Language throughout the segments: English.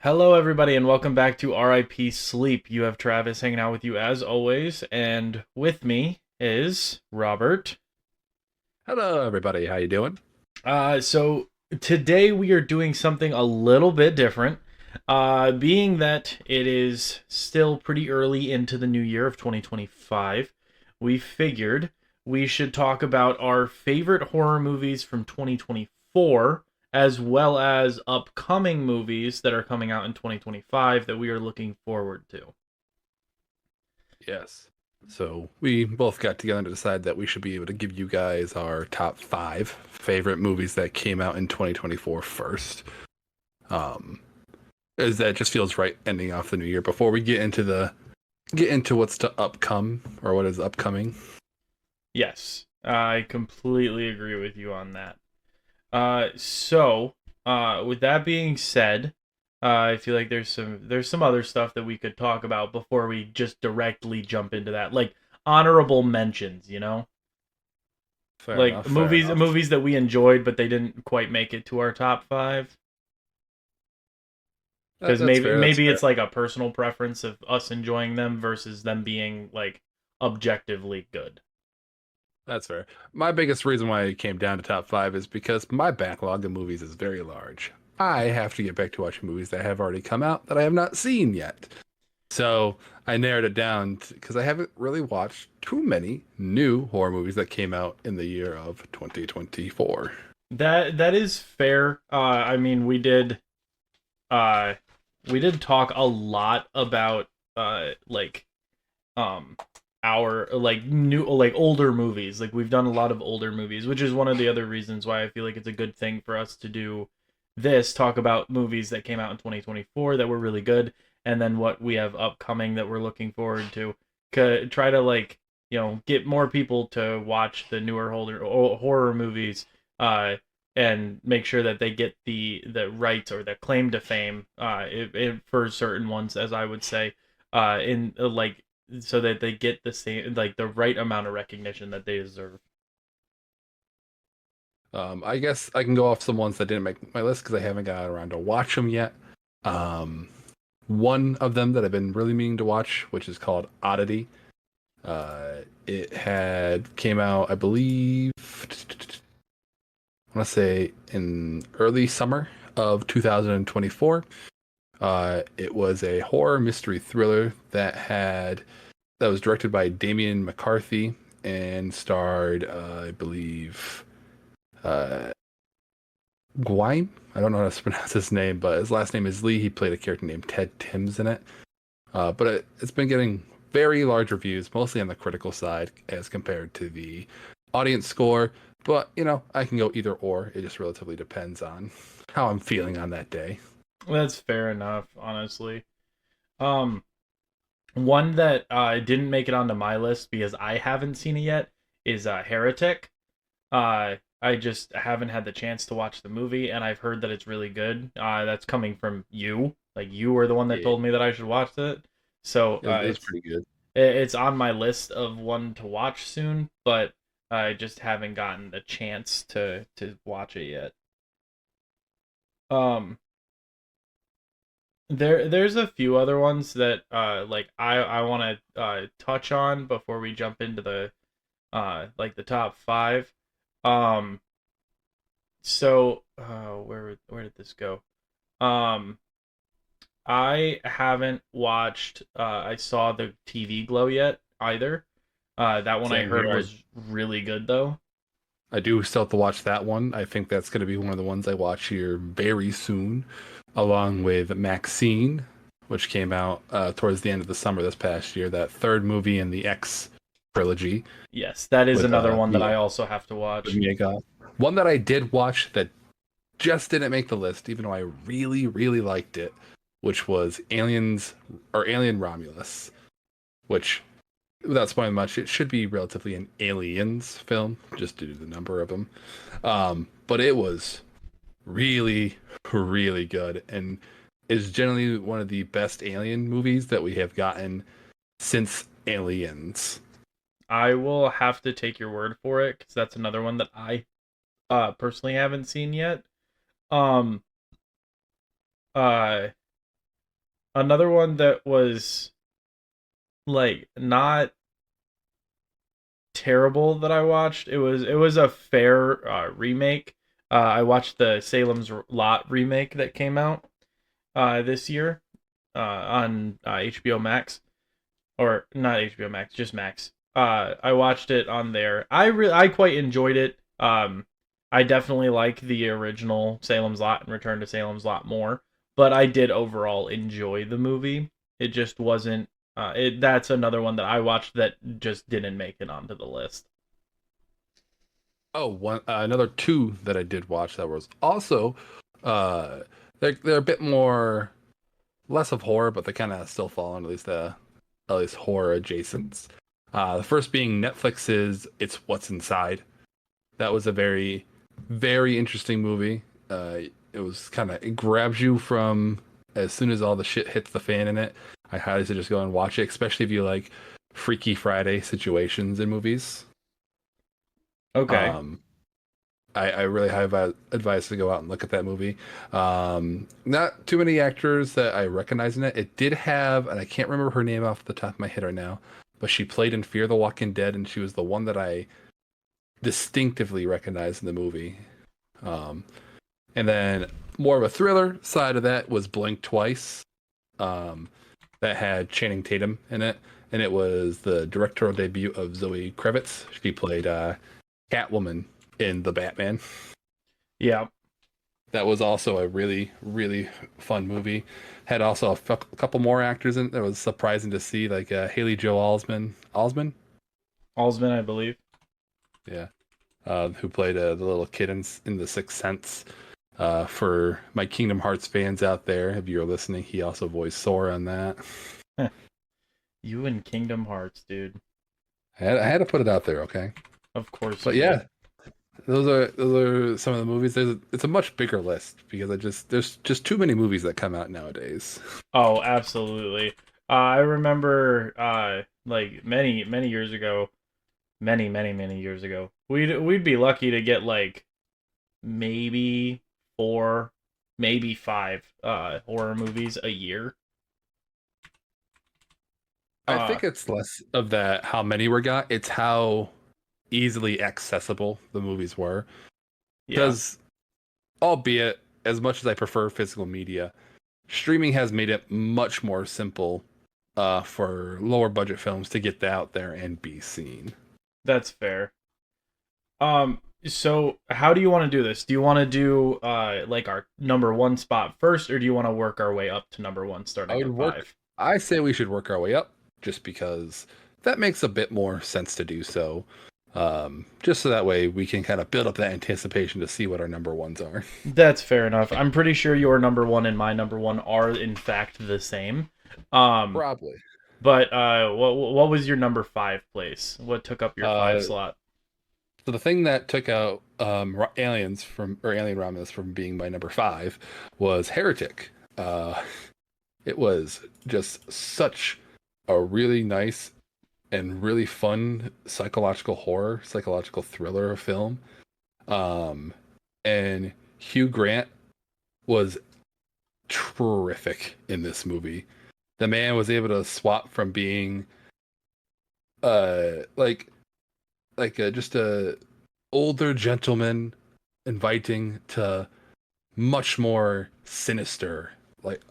Hello, everybody, and welcome back to RIP Sleep. You have Travis hanging out with you as always, and with me is Robert. Hello, everybody. How you doing? So today we are doing something a little bit different. Being that it is still pretty early into the new year of 2025, we figured we should talk about our favorite horror movies from 2024, as well as upcoming movies that are coming out in 2025 that we are looking forward to. Yes. So we both got together to decide that we should be able to give you guys our top five favorite movies that came out in 2024 first. Um, as that just feels right ending off the new year. Before we get into what's to upcome or what is upcoming. Yes, I completely agree with you on that. With that being said, I feel like there's some other stuff that we could talk about before we just directly jump into that, like honorable mentions, Fair like enough. Fair enough. movies that we enjoyed but they didn't quite make it to our top five. That, Because that's maybe fair. That's maybe fair. it's like a personal preference of us enjoying them versus them being like objectively good. That's fair. My biggest reason why it came down to top five is because my backlog of movies is very large. I have to get back to watching movies that have already come out that I have not seen yet. So I narrowed it down because I haven't really watched too many new horror movies that came out in the year of 2024. That is fair. I mean, uh we did talk a lot about like um our like new like older movies. Like we've done a lot of older movies, which is one of the other reasons why I feel like it's a good thing for us to do this, talk about movies that came out in 2024 that were really good, and then what we have upcoming that we're looking forward to. Try to like, get more people to watch the newer horror movies, uh and make sure that they get the rights or the claim to fame, for certain ones, as I would say, in like, so that they get the same, like the right amount of recognition that they deserve. I guess I can go off some ones that didn't make my list because I haven't got around to watch them yet. Um, One of them that I've been really meaning to watch, which is called Oddity. It had came out, I believe, I want to say in early summer of 2024. It was a horror mystery thriller that was directed by Damien McCarthy and starred, I believe, uh, Gwynne. I don't know how to pronounce his name, but his last name is Lee. He played a character named Ted Timms in it. It's been getting very large reviews, mostly on the critical side as compared to the audience score. But, I can go either or. It just relatively depends on how I'm feeling on that day. That's fair enough, honestly. Um, One that didn't make it onto my list because I haven't seen it yet is Heretic. I just haven't had the chance to watch the movie, and I've heard that it's really good. That's coming from you. Like you were the one that Yeah, told me that I should watch it. So it was pretty good. it's on my list of one to watch soon, but I just haven't gotten the chance to watch it yet. Um, there's a few other ones that like I want to touch on before we jump into the like the top five. Um, where did this go? Um, I haven't watched. I saw the TV Glow yet either. That one I Same heard here. was really good though. I do still have to watch that one. I think that's going to be one of the ones I watch here very soon, along with Maxine, which came out towards the end of the summer this past year. That third movie in the X trilogy Yes, that is with another one that I also have to watch. Mia Goth. One that I did watch that just didn't make the list, even though I really, really liked it, which was Aliens or Alien Romulus, which, without spoiling much, it should be relatively an Aliens film, just due to the number of them. But it was really, really good and is generally one of the best Alien movies that we have gotten since Aliens. I will have to take your word for it because that's another one that I personally haven't seen yet. Um, uh, another one that was like not terrible that I watched. It was a fair remake. I watched the Salem's Lot remake that came out this year on HBO Max, or not HBO Max, just Max. I watched it on there. I quite enjoyed it. I definitely like the original Salem's Lot and Return to Salem's Lot more, but I did overall enjoy the movie. It just wasn't. That's another one that I watched that just didn't make it onto the list. Oh, one another two that I did watch that was also uh they're a bit more less of horror, but they kind of still fall under at least horror adjacent. The first being Netflix's It's What's Inside. That was a very interesting movie. It was kind of it grabs you from as soon as all the shit hits the fan in it. I highly suggest go and watch it, especially if you like Freaky Friday situations in movies. Okay. Um, I really advise to go out and look at that movie. Not too many actors that I recognize in it. It did have, and I can't remember her name off the top of my head right now, but she played in Fear the Walking Dead, and she was the one that I distinctively recognized in the movie. Um, and then more of a thriller side of that was Blink Twice, um, that had Channing Tatum in it, and it was the directorial debut of Zoe Kravitz. She played Catwoman in the Batman. Yeah. That was also a really fun movie. Had also a couple more actors in it. That was surprising to see, like Haley Joel Osment. Osment, Allsman, I believe. yeah, who played the little kid in The Sixth Sense. For my Kingdom Hearts fans out there, if you're listening, he also voiced Sora on that. You and Kingdom Hearts, dude. I had to put it out there, okay? Of course But you did. yeah, those are some of the movies. It's a much bigger list because there's just too many movies that come out nowadays. Oh, absolutely. I remember, like many years ago, many years ago, we'd be lucky to get like maybe four, maybe five horror movies a year. I Uh, think it's less of that how many we got. It's how easily accessible the movies were. yeah, Because albeit as much as I prefer physical media, streaming has made it much more simple for lower budget films to get out there and be seen. that's fair. So how do you want to do this? Do you want to do like our number one spot first, or do you want to work our way up to number one, I starting would at work. five? I say we should work our way up, just because that makes a bit more sense to do so. Just so that way we can kind of build up that anticipation to see what our number ones are. That's fair enough. I'm pretty sure your number one and my number one are in fact the same. Um, Probably. but what was your number five place? What took up your five Uh, slot? so the thing that took out aliens from or Alien Romulus from being my number five was Heretic. It was just such a really nice and really fun psychological thriller film. Um, and Hugh Grant was terrific in this movie. The man was able to swap from being uh like just a older gentleman inviting to much more sinister, like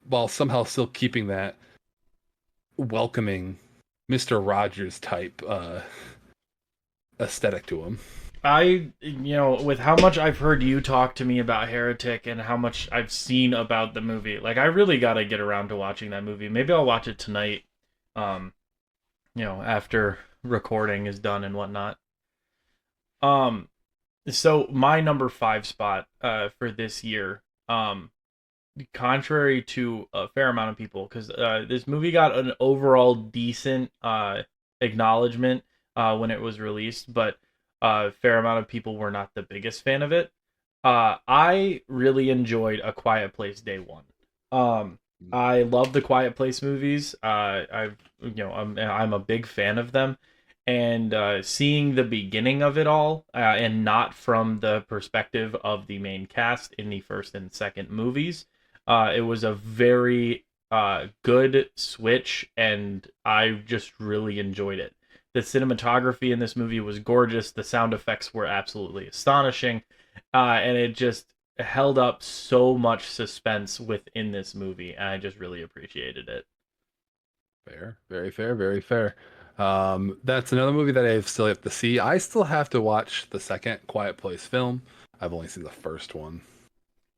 while somehow still keeping that welcoming Mr. Rogers type aesthetic to him. With how much I've heard you talk to me about Heretic and how much I've seen about the movie, like I really got to get around to watching that movie. Maybe I'll watch it tonight. Um, after recording is done and whatnot. Um, so my number five spot for this year, contrary to a fair amount of people, because this movie got an overall decent acknowledgement when it was released, but a fair amount of people were not the biggest fan of it. I really enjoyed A Quiet Place Day One. Um, I love the Quiet Place movies. I'm a big fan of them, and seeing the beginning of it all, and not from the perspective of the main cast in the first and second movies, it was a very good switch, and I just really enjoyed it. The cinematography in this movie was gorgeous. The sound effects were absolutely astonishing, and it just held up so much suspense within this movie. And I just really appreciated it. Fair, very fair, very fair. That's another movie that I still have to see. I still have to watch the second Quiet Place film. I've only seen the first one.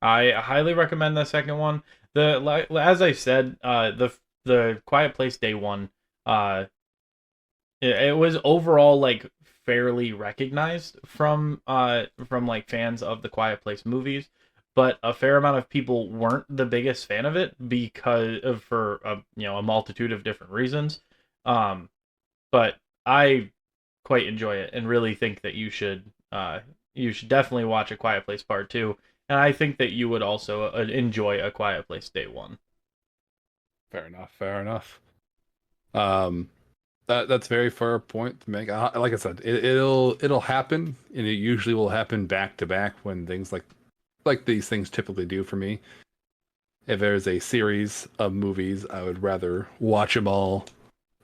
I highly recommend the second one. As I said, the Quiet Place Day One, uh, it was overall like fairly recognized from like fans of the Quiet Place movies, but a fair amount of people weren't the biggest fan of it because of for a multitude of different reasons. Um, but I quite enjoy it and really think that you should definitely watch A Quiet Place Part 2, and I think that you would also enjoy A Quiet Place Day 1. Fair enough, fair enough. Um, that's very fair point to make. Like I said, it'll happen, and it usually will happen back to back when things like these things typically do for me. If there's a series of movies, I would rather watch them all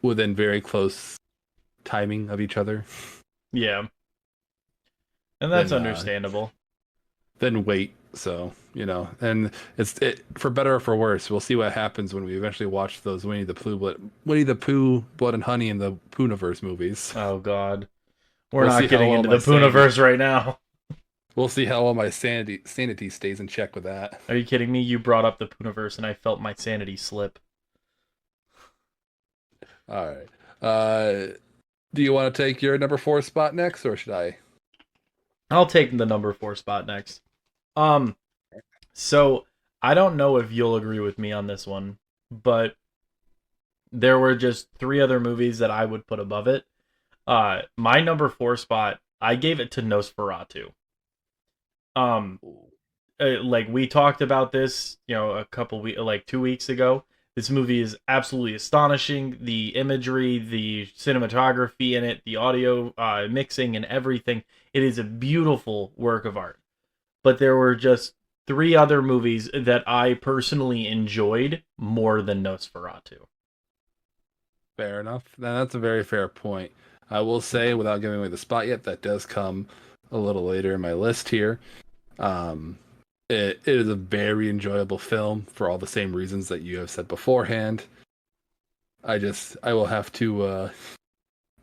within very close timing of each other Yeah, and that's than understandable. wait. So, and it for better or for worse. We'll see what happens when we eventually watch those Winnie the Pooh, Blood and Honey, and the Poohniverse movies. Oh God, we're We'll see not how getting well into my the sanity. Pooniverse right now. We'll see how well my sanity stays in check with that. Are you kidding me? You brought up the Pooniverse, and I felt my sanity slip. All right. Do you want to take your number 4 spot next, or should I? I'll take the number 4 spot next. Um, so I don't know if you'll agree with me on this one, but there were just three other movies that I would put above it. My number 4 spot, I gave it to Nosferatu. Um, like we talked about this, a couple weeks, like 2 weeks ago. This movie is absolutely astonishing. The imagery, the cinematography in it, the audio mixing, and everything. It is a beautiful work of art. But there were just three other movies that I personally enjoyed more than Nosferatu. Fair enough. That's a very fair point. I will say, without giving away the spot yet, that does come a little later in my list here. Um, it is a very enjoyable film for all the same reasons that you have said beforehand. I will have to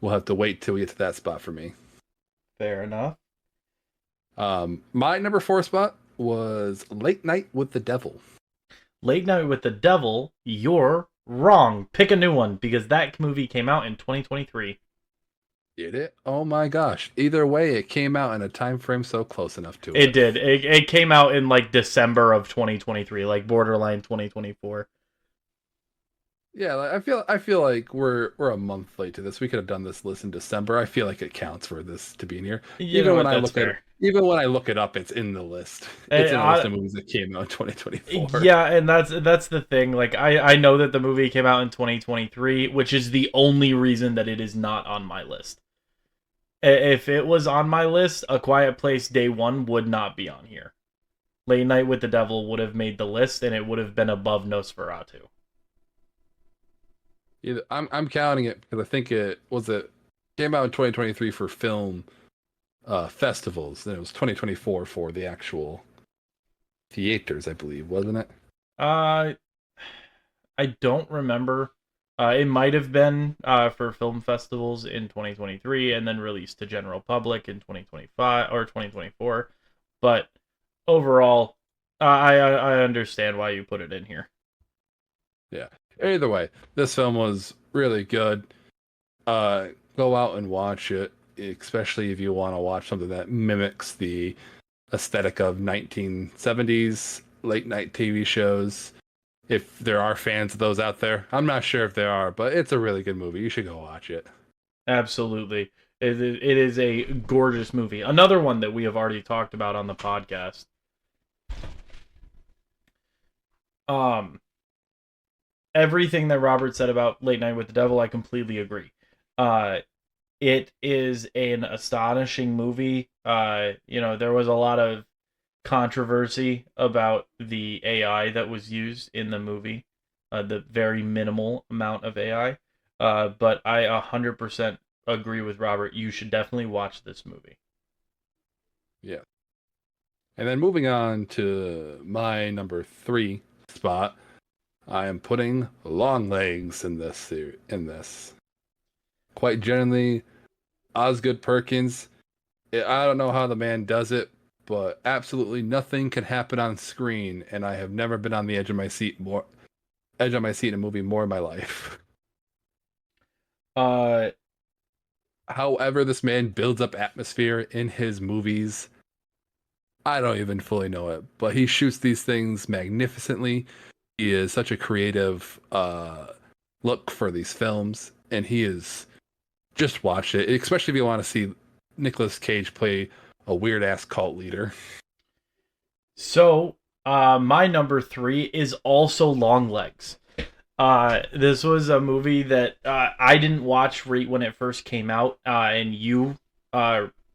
we'll have to wait till we get to that spot for me. Fair enough. My number 4 spot was Late Night with the Devil. Late Night with the Devil, you're wrong. Pick a new one because that movie came out in 2023. Did it? Oh my gosh. Either way, it came out in a time frame so close enough to It it. did. It came out in like December of 2023, like borderline 2024. Yeah, I feel like we're a month late to this. We could have done this list in December. I feel like it counts for this to be in here. You know what? That's fair. Even when I look it up, it's in the list. It's in a list of movies that came out in 2024. Yeah, and that's the thing. Like I know that the movie came out in 2023, which is the only reason that it is not on my list. If it was on my list, A Quiet Place Day 1 would not be on here. Late Night with the Devil would have made the list, and it would have been above Nosferatu. I'm counting it because I think it came out in 2023 for film festivals, and it was 2024 for the actual theaters, I believe, wasn't it? Uh, I don't remember. It might have been for film festivals in 2023 and then released to general public in 2025 or 2024. But overall, I understand why you put it in here. Yeah. Either way, this film was really good. Go out and watch it, especially if you want to watch something that mimics the aesthetic of 1970s late night TV shows. If there are fans of those out there, I'm not sure if there are, but it's a really good movie. You should go watch it. Absolutely. It is a gorgeous movie. Another one that we have already talked about on the podcast. Um, Everything that Robert said about Late Night with the Devil, I completely agree. Uh, it is an astonishing movie. There was a lot of controversy about the AI that was used in the movie. the very minimal amount of AI. But I 100% agree with Robert. You should definitely watch this movie. Yeah. And then moving on to my number three spot, I am putting Long Legs in this. Quite generally, Osgood Perkins. I don't know how the man does it, but absolutely nothing can happen on screen, and I have never been on the edge of my seat in a movie more in my life. Uh, However, this man builds up atmosphere in his movies. I don't even fully know it, but he shoots these things magnificently. He is such a creative look for these films, and he is just watch it, especially if you want to see Nicolas Cage play a weird ass cult leader. so my number three is also Longlegs. This was a movie that I didn't watch right when it first came out, and you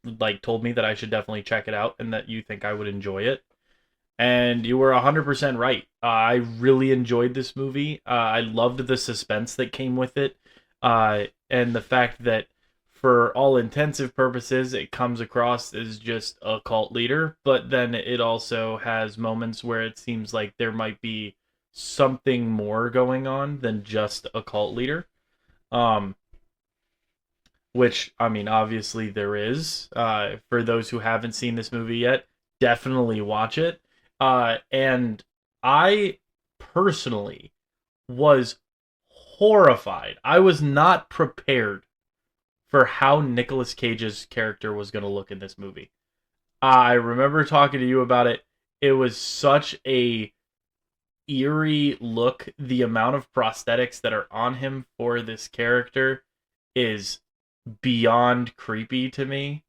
like told me that I should definitely check it out and that you think I would enjoy it. And you were 100% right. I really enjoyed this movie. I loved the suspense that came with it, and the fact that, for all intensive purposes, it comes across as just a cult leader, but then it also has moments where it seems like there might be something more going on than just a cult leader. Um, which, I mean, obviously there is. For those who haven't seen this movie yet, definitely watch it. And I personally was horrified. I was not prepared for how Nicolas Cage's character was going to look in this movie. I remember talking to you about it. It was such a eerie look. The amount of prosthetics that are on him for this character is beyond creepy to me,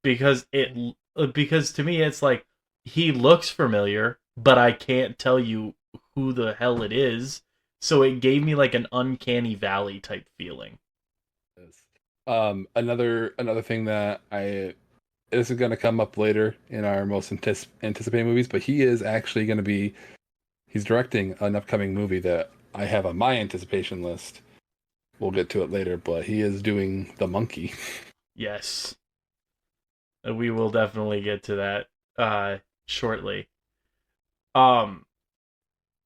because to me it's like he looks familiar, but I can't tell you who the hell it is. So it gave me like an uncanny valley type feeling. Another thing that I this is going to come up later in our most anticipated movies, but he is actually going to be he's directing an upcoming movie that I have on my anticipation list. We'll get to it later, but he is doing The Monkey. Yes, we will definitely get to that shortly. Um,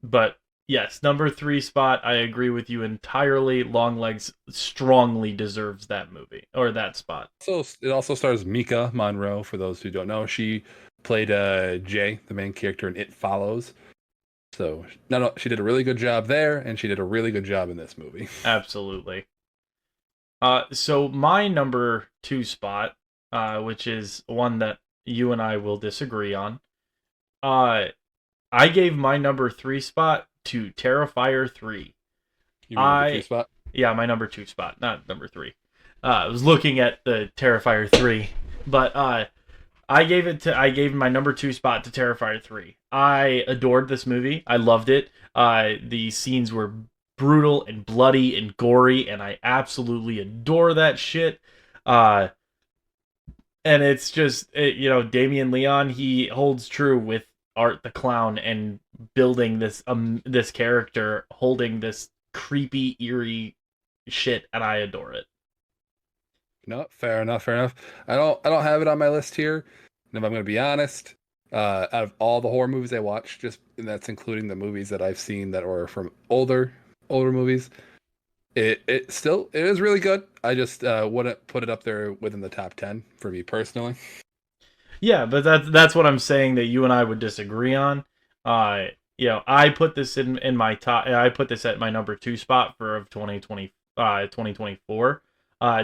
but yes, number three spot. I agree with you entirely. Longlegs strongly deserves that movie or that spot. So it also stars Mika Monroe. For those who don't know, she played Jay, the main character in It Follows. So no, she did a really good job there, and she did a really good job in this movie. Absolutely. So my number two spot, which is one that you and I will disagree on. Uh, I gave my number three spot to Terrifier 3. You mean number two I spot? Yeah, my number two spot, not number three. I was looking at the Terrifier 3, but I gave my number two spot to Terrifier 3. I adored this movie. I loved it. The scenes were brutal and bloody and gory, and I absolutely adore that shit. Uh, and it's just Damien Leon, he holds true with Art the Clown and building this character holding this creepy eerie shit, and I adore it. No, fair enough, fair enough. I don't have it on my list here. And if I'm going to be honest, out of all the horror movies I watched, just and that's including the movies that I've seen that were from older movies, it is really good. I just wouldn't put it up there within the top 10 for me personally. Yeah, but that's what I'm saying that you and I would disagree on. I put this in my top. I put this at my number two spot for of 2024.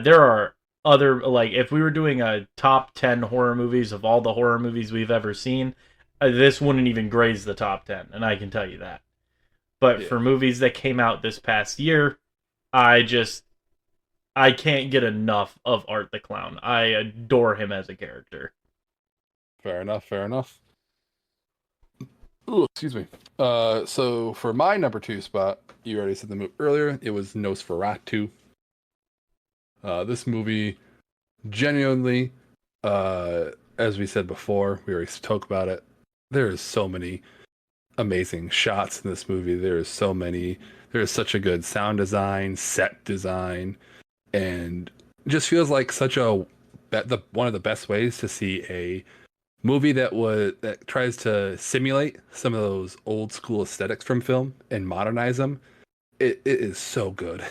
There are other, like, if we were doing a top 10 horror movies of all the horror movies we've ever seen, this wouldn't even graze the top 10, and I can tell you that. But Yeah, for movies that came out this past year, I just I can't get enough of Art the Clown. I adore him as a character. fair enough, fair enough. Ooh, excuse me. So for my number two spot, you already said the movie earlier. It was Nosferatu. This movie genuinely, as we said before, we already spoke about it. There is so many amazing shots in this movie. There is so many. There is such a good sound design, set design, and it just feels like such a the one of the best ways to see a movie that tries to simulate some of those old school aesthetics from film and modernize them. It is so good.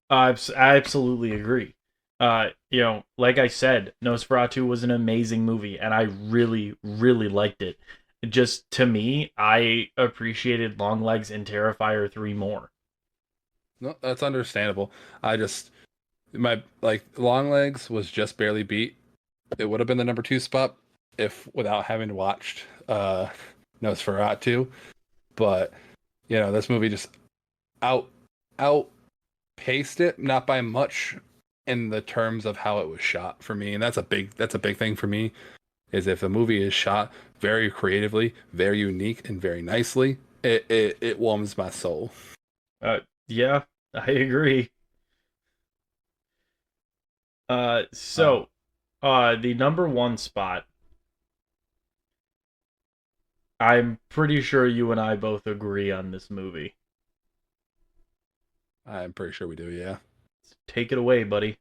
I absolutely agree. Like I said, Nosferatu was an amazing movie, and I really, really liked it. Just to me, I appreciated Longlegs and Terrifier 3 more. No, that's understandable. I just my like Longlegs was just barely beat. It would have been the number two spot if without having watched Nosferatu. But this movie just out outpaced it, not by much in the terms of how it was shot for me. And that's a big thing for me, is if a movie is shot very creatively, very unique, and very nicely, it warms my soul. Yeah, I agree. Uh, Uh, so, the number one spot, I'm pretty sure you and I both agree on this movie. I'm pretty sure we do, yeah. Take it away, buddy.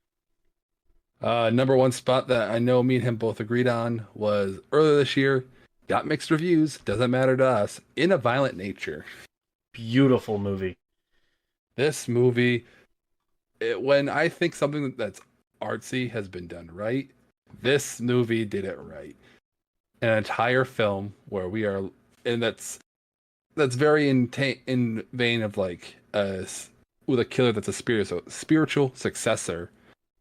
Number one spot that I know me and him both agreed on was earlier this year. Got mixed reviews. Doesn't matter to us. In a Violent Nature. Beautiful movie. This movie, when I think something that's artsy has been done right, this movie did it right. An entire film where we are, and that's very in vein of like with a killer that's a spiritual successor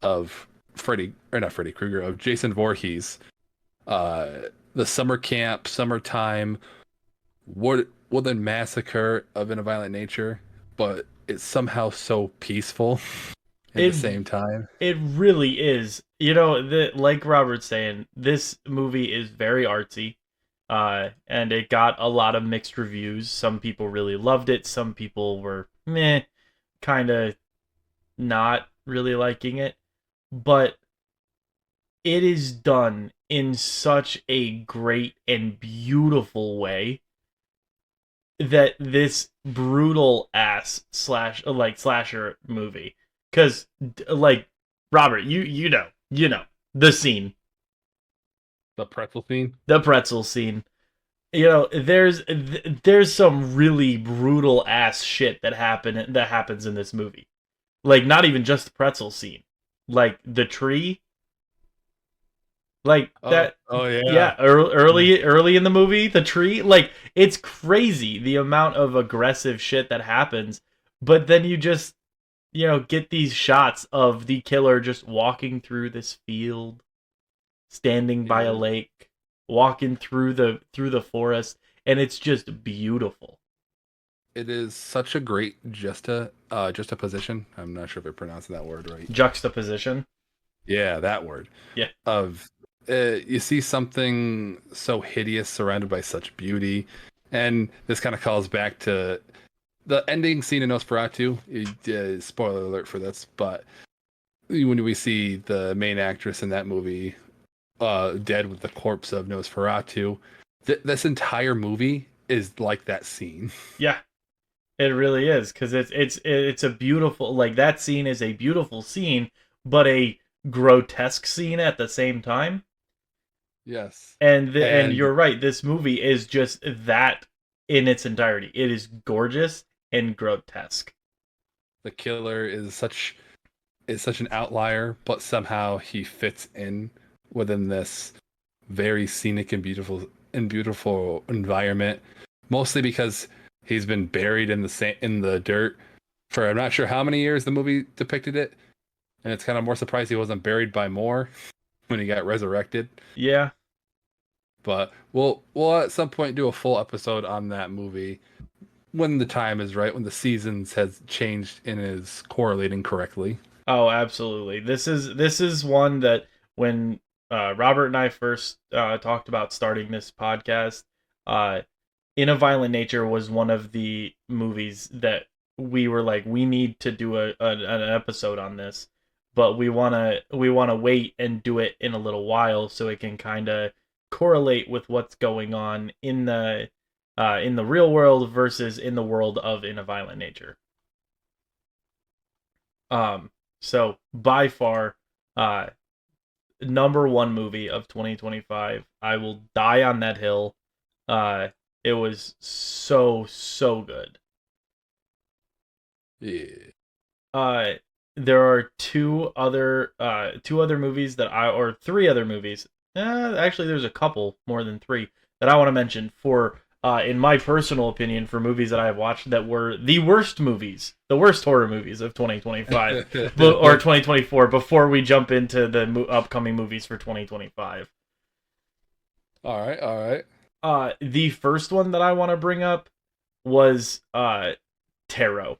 of Freddy, or not Freddy Krueger, of Jason Voorhees. The summer camp, summertime, woodland massacre of In a Violent Nature, but it's somehow so peaceful at the It same time. it really is. Like Robert's saying, this movie is very artsy. And it got a lot of mixed reviews. Some people really loved it. Some people were meh, kind of not really liking it. But it is done in such a great and beautiful way that this brutal ass slasher movie, because like Robert, you know the scene, The pretzel scene. the pretzel scene. There's some really brutal ass shit that happens in this movie. Like, not even just the pretzel scene, like the tree, like Oh, that. oh yeah. Yeah, early in the movie, the tree, like, it's crazy the amount of aggressive shit that happens. But then you just get these shots of the killer just walking through this field, standing by a Yeah. lake, walking through the forest, and it's just beautiful. It is such a great juxtaposition. I'm not sure if I'm pronouncing that word right. Juxtaposition. Yeah, that word. Yeah. Of you see something so hideous surrounded by such beauty, and this kind of calls back to the ending scene in Nosferatu. Spoiler alert for this, but when we see the main actress in that movie dead with the corpse of Nosferatu, this entire movie is like that scene. Yeah, it really is, because it's a beautiful, like, that scene is a beautiful scene, but a grotesque scene at the same time. Yes, And and you're right, this movie is just that in its entirety. It is gorgeous and grotesque. the killer is such an outlier, but somehow he fits in within this very scenic and beautiful environment. Mostly because he's been buried in the dirt for I'm not sure how many years the movie depicted it, and it's kind of more surprised he wasn't buried by more when he got resurrected. Yeah. But we'll at some point do a full episode on that movie when the time is right, when the seasons has changed and is correlating correctly. Oh, absolutely. This is one that when Robert and I first talked about starting this podcast, uh, In a Violent Nature was one of the movies that we were like, we need to do an episode on this, but we wanna wait and do it in a little while so it can kind of correlate with what's going on in the real world versus in the world of In a Violent Nature. So by far, uh, number one movie of 2025. I will die on that hill. It was so good. Yeah. Uh, there are two other movies that I or three other movies. Actually, there's a couple more than three that I want to mention for. In my personal opinion, for movies that I have watched that were the worst movies, the worst horror movies of 2025 or 2024, before we jump into the upcoming movies for 2025. All right, all right. The first one that I want to bring up was Tarot.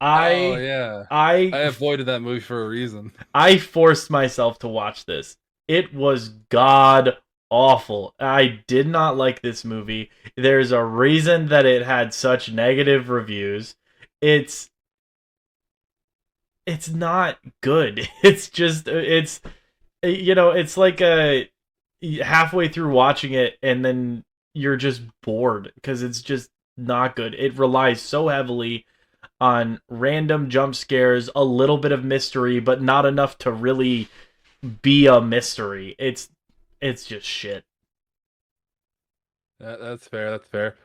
Oh I yeah. I I avoided that movie for a reason. I forced myself to watch this. It was god awful. I did not like this movie. There's a reason that it had such negative reviews. It's it's not good. It's just it's it's like a halfway through watching it and then you're just bored because it's just not good. It relies so heavily on random jump scares, a little bit of mystery, but not enough to really be a mystery. It's just shit. That's fair. That's fair.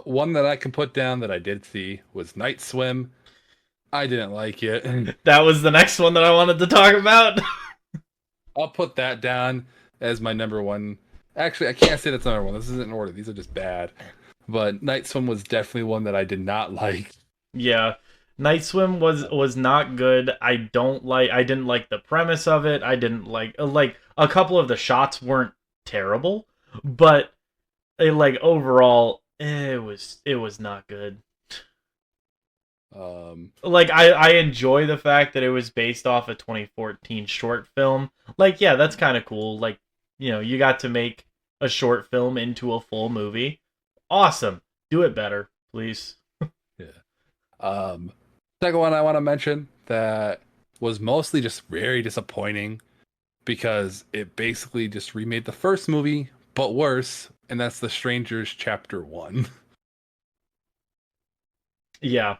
One that I can put down that I did see was Night Swim. I didn't like it. That was the next one that I wanted to talk about. I'll put that down as my number one. Actually, I can't say that's number one. This isn't in order. These are just bad. But Night Swim was definitely one that I did not like. Yeah. Night Swim was not good. I didn't like the premise of it. I didn't like a couple of the shots weren't terrible, but like overall it was not good. Like I enjoy the fact that it was based off a 2014 short film. Like yeah, that's kind of cool. Like, you got to make a short film into a full movie. Awesome. Do it better, please. Yeah. Um, Second one I want to mention that was mostly just very disappointing because it basically just remade the first movie, but worse, and that's The Strangers Chapter 1. Yeah.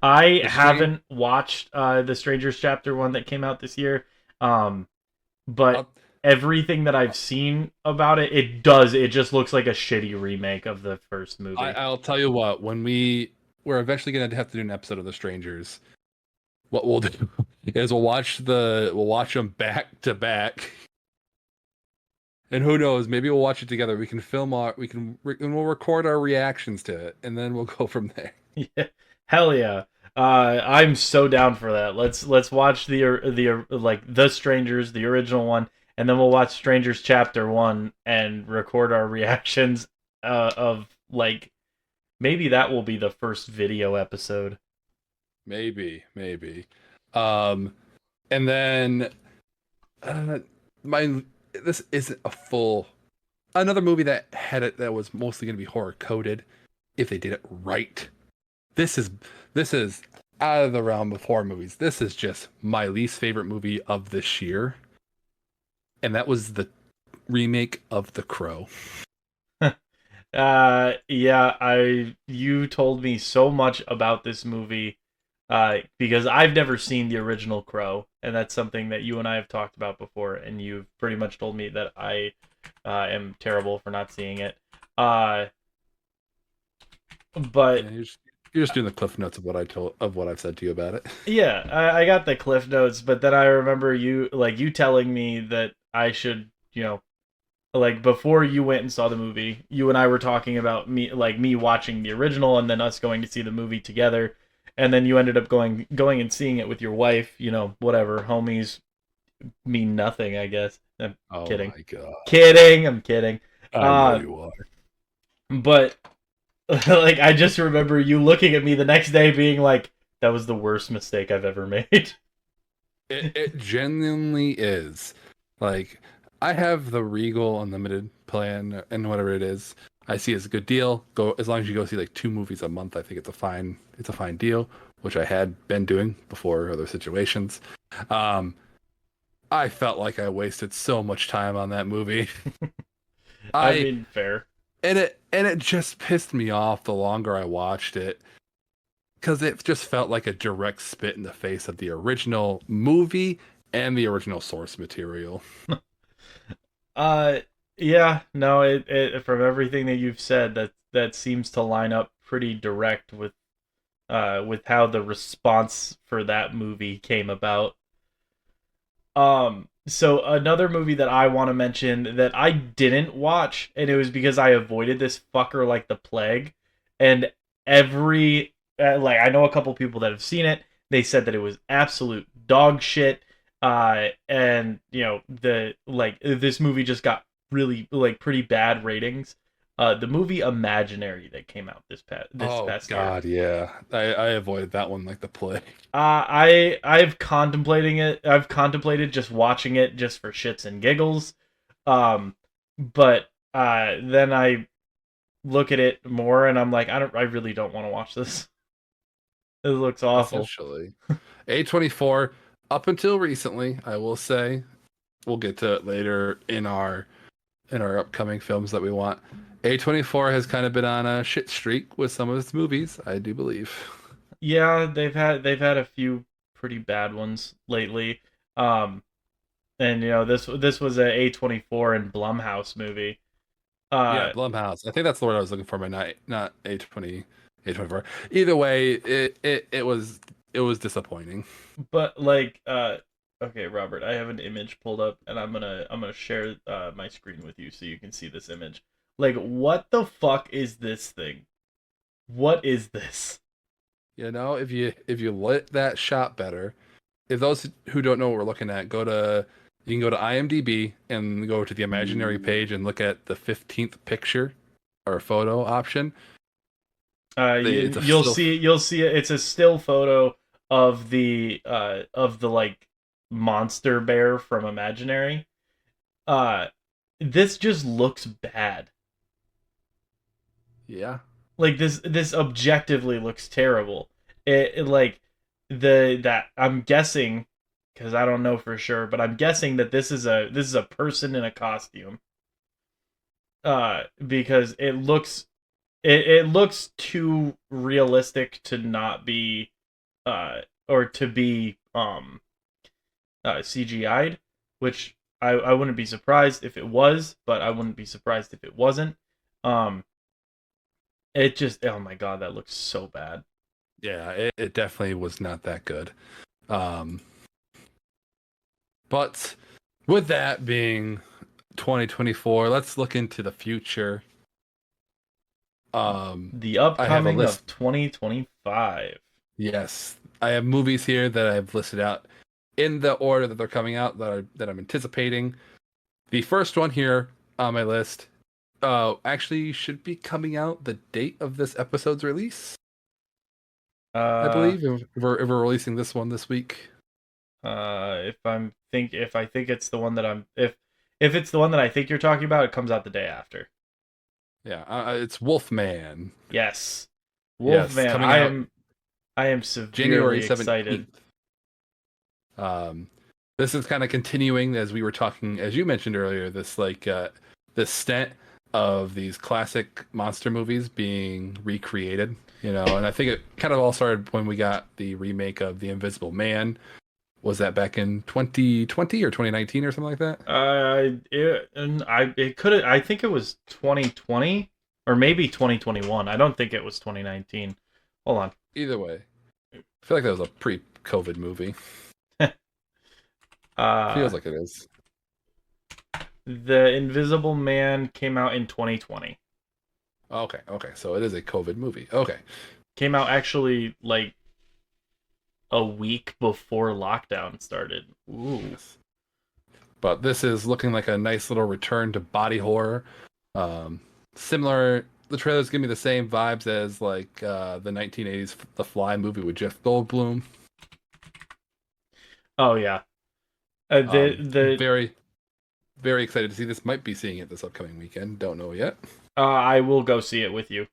I The Strange. haven't watched The Strangers Chapter 1 that came out this year. But I'll, everything that I've seen about it, it just looks like a shitty remake of the first movie. I'll tell you what, when we're eventually gonna have to do an episode of The Strangers, what we'll do is we'll watch them back to back. And who knows? Maybe we'll watch it together. We can we'll record our reactions to it, and then we'll go from there. Yeah. Hell yeah. I'm so down for that. Let's watch the Strangers, the original one, and then we'll watch Strangers Chapter 1 and record our reactions of like maybe that will be the first video episode. Maybe. Um, and then uh, my this isn't a full another movie that had it that was mostly going to be horror coded if they did it right. This is out of the realm of horror movies. This is just my least favorite movie of this year, and that was the remake of The Crow. Yeah, you told me so much about this movie because I've never seen the original Crow, and that's something that you and I have talked about before, and you've pretty much told me that I am terrible for not seeing it. Uh, but Yeah, you're just doing the cliff notes of what I've said to you about it. yeah, I got the cliff notes, but then I remember you telling me that I should, like before you went and saw the movie, you and I were talking about me watching the original and then us going to see the movie together, and then you ended up going and seeing it with your wife. Whatever, homies mean nothing, I guess. I'm Oh kidding, my god! kidding. I'm kidding. I know Uh, you are. but like I just remember you looking at me the next day, being like, "That was the worst mistake I've ever made." It genuinely is. Like, I have the Regal Unlimited plan and whatever it is. I see as a good deal. Go as long as you go see like 2 movies a month. I think it's a fine deal, which I had been doing before other situations. Um, I felt like I wasted so much time on that movie. I I mean, fair. and it just pissed me off the longer I watched it because it just felt like a direct spit in the face of the original movie and the original source material. Uh, yeah, no, it from everything that you've said, that seems to line up pretty direct with how the response for that movie came about. So another movie that I want to mention that I didn't watch, and it was because I avoided this fucker like the plague, and every like I know a couple people that have seen it. They said that it was absolute dog shit. And the like this movie just got really like pretty bad ratings. The movie Imaginary that came out this Oh past year. God, yeah. I avoided that one like the plague. I've contemplated just watching it just for shits and giggles. But then I look at it more and I'm like, I really don't want to watch this. It looks awful. Essentially. A24, up until recently, I will say, we'll get to it later in our upcoming films that we want. A24 has kind of been on a shit streak with some of its movies, I do believe. Yeah, they've had a few pretty bad ones lately. Um, and this was a A24 and Blumhouse movie. Yeah, Uh, Blumhouse. I think that's the word I was looking for, but not A24. Either way, it was disappointing. but like okay, Robert, I have an image pulled up and I'm gonna share my screen with you so you can see this image. Like, what the fuck is this thing? What is this? If you lit that shot better, if those who don't know what we're looking at, you can go to IMDb and go to the imaginary page and look at the 15th picture or photo option. It's a You'll still. see it. It's a still photo of the like monster bear from Imaginary. Uh this just looks bad. Yeah. Like this objectively looks terrible. It like the that I'm guessing, because I don't know for sure, but I'm guessing that this is a person in a costume. Because it looks too realistic to not be or to be CGI'd, which I wouldn't be surprised if it was, but I wouldn't be surprised if it wasn't. Um, it just, oh my god, that looks so bad. Yeah, it definitely was not that good. Um, but with that being 2024, let's look into the future. Um, The I have a upcoming list. of 2025. Yes, I have movies here that I've listed out in the order that they're coming out that I'm anticipating. The first one here on my list, actually should be coming out the date of this episode's release. I Uh, believe if we're releasing this one this week. if I think it's the one that if it's the one that I think you're talking about, it comes out the day after. Yeah, it's Wolfman. Yes, Yes, Wolfman. coming I out am I am January severely excited. 17th. Um, this is kind of continuing as we were talking, as you mentioned earlier, this stint of these classic monster movies being recreated, and I think it kind of all started when we got the remake of The Invisible Man. Was that back in 2020 or 2019 or something like that? It could I think it was 2020 or maybe 2021. I don't think it was 2019. Hold on. Either way, I feel like that was a pre-COVID movie. uh, Feels like it is. The Invisible Man came out in 2020. Okay, okay, so it is a COVID movie. Okay. Came out actually like a week before lockdown started. Ooh. Yes. But this is looking like a nice little return to body horror. Similar, the trailers give me the same vibes as like the 1980s The Fly movie with Jeff Goldblum. Oh yeah. The Very, very excited to see this. Might be seeing it this upcoming weekend. Don't know yet. I will go see it with you.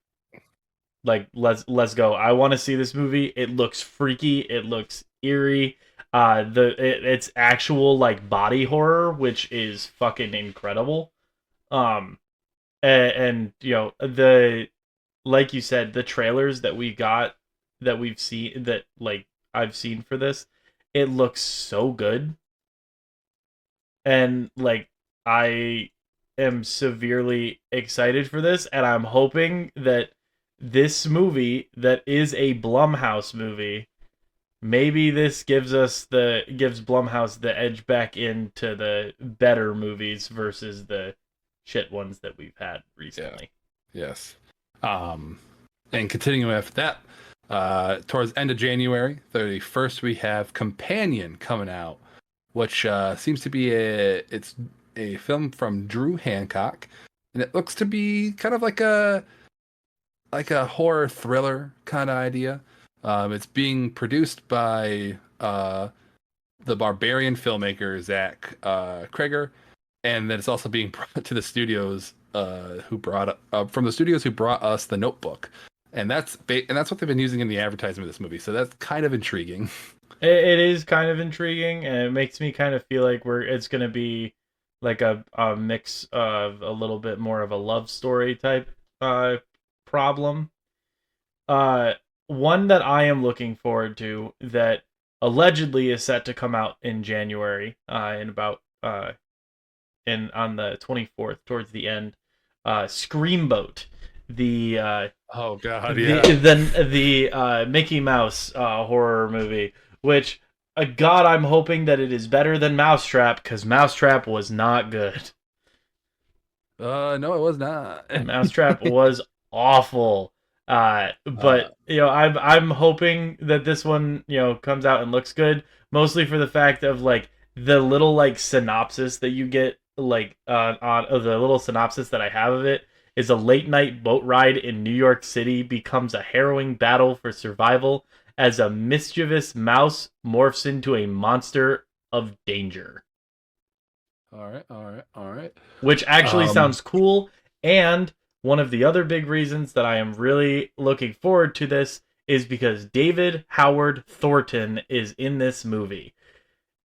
Like let's go. I want to see this movie. It looks freaky. It looks eerie. It's actual like body horror, which is fucking incredible. Um, and you know the like you said, the trailers that we got that we've seen that like I've seen for this, it looks so good, and like I am severely excited for this, and I'm hoping that this movie that is a Blumhouse movie, maybe this gives Blumhouse the edge back into the better movies versus the shit ones that we've had Yeah. recently. Yes. And continuing with that, towards the end of January 31st, we have Companion coming out, which seems to be it's a film from Drew Hancock, and it looks to be kind of like a horror thriller kind of idea. It's being produced by the Barbarian filmmaker Zach Kreger, and then it's also being brought to the studios who brought from the studios who brought us The Notebook, and that's what they've been using in the advertisement of this movie. So that's kind of intriguing. It is kind of intriguing, and it makes me kind of feel like it's gonna be like a mix of a little bit more of a love story type problem. Uh, One that I am looking forward to that allegedly is set to come out in January, in about in on the 24th towards the end. Screamboat, the Oh God, the yeah. the Mickey Mouse horror movie, which God, I'm hoping that it is better than Mousetrap because Mousetrap was not good. No, it was not. Mousetrap was awful. uh, But you know, I'm hoping that this one comes out and looks good, mostly for the fact of like the little like synopsis that you get like on the little synopsis that I have of it is a late night boat ride in New York City becomes a harrowing battle for survival as a mischievous mouse morphs into a monster of danger, all right, all right, all right. which actually Um, sounds cool. And one of the other big reasons that I am really looking forward to this is because David Howard Thornton is in this movie.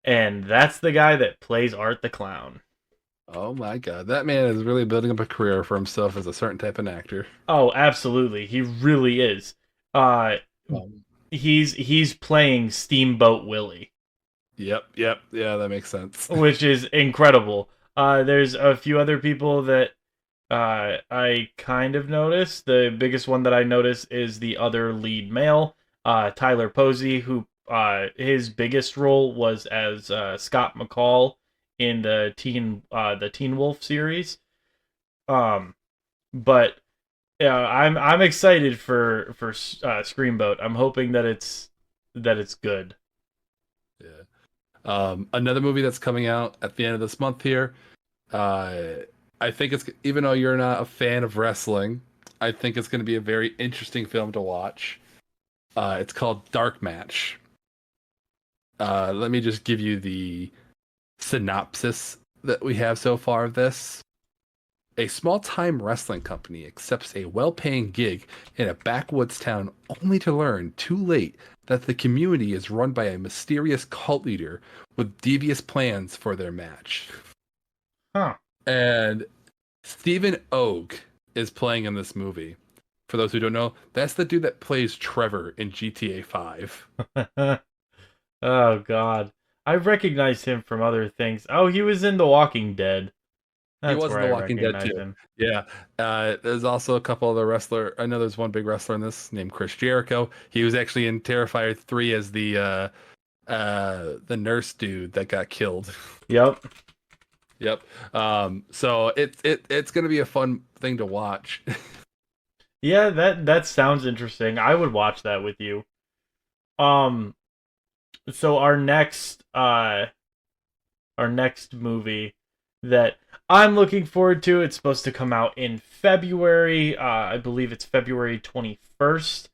And that's the guy that plays Art the Clown. oh my God, that man is really building up a career for himself as a certain type of actor. Oh, absolutely. He really is. Uh Um, he's playing Steamboat Willie, yep, yep, yeah, that makes sense. which is incredible. There's a few other people that I kind of noticed. The biggest one that I noticed is the other lead male, Tyler Posey, who his biggest role was as Scott McCall in the Teen Wolf series. Um, but I'm excited for Screamboat. I'm hoping that it's good. Yeah. Another movie that's coming out at the end of this month here. Uh, I think it's even though you're not a fan of wrestling, I think it's going to be a very interesting film to watch. It's called Dark Match. Let me just give you the synopsis that we have so far of this. A small time wrestling company accepts a well paying gig in a backwoods town only to learn too late that the community is run by a mysterious cult leader with devious plans for their match. Huh. And Stephen Ogg is playing in this movie. For those who don't know, that's the dude that plays Trevor in GTA 5. Oh God, I recognize him from other things. Oh, he was in The Walking Dead. He That's was where in I The Walking Dead recognize too. him. Yeah. There's also a couple other wrestler. I know there's one big wrestler in this named Chris Jericho. He was actually in Terrifier 3 as the nurse dude that got killed. Yep. Yep. So it's gonna be a fun thing to watch. Yeah, that sounds interesting. I would watch that with you. Um, so our next movie that I'm looking forward to. It's supposed to come out in February. I believe it's February 21st.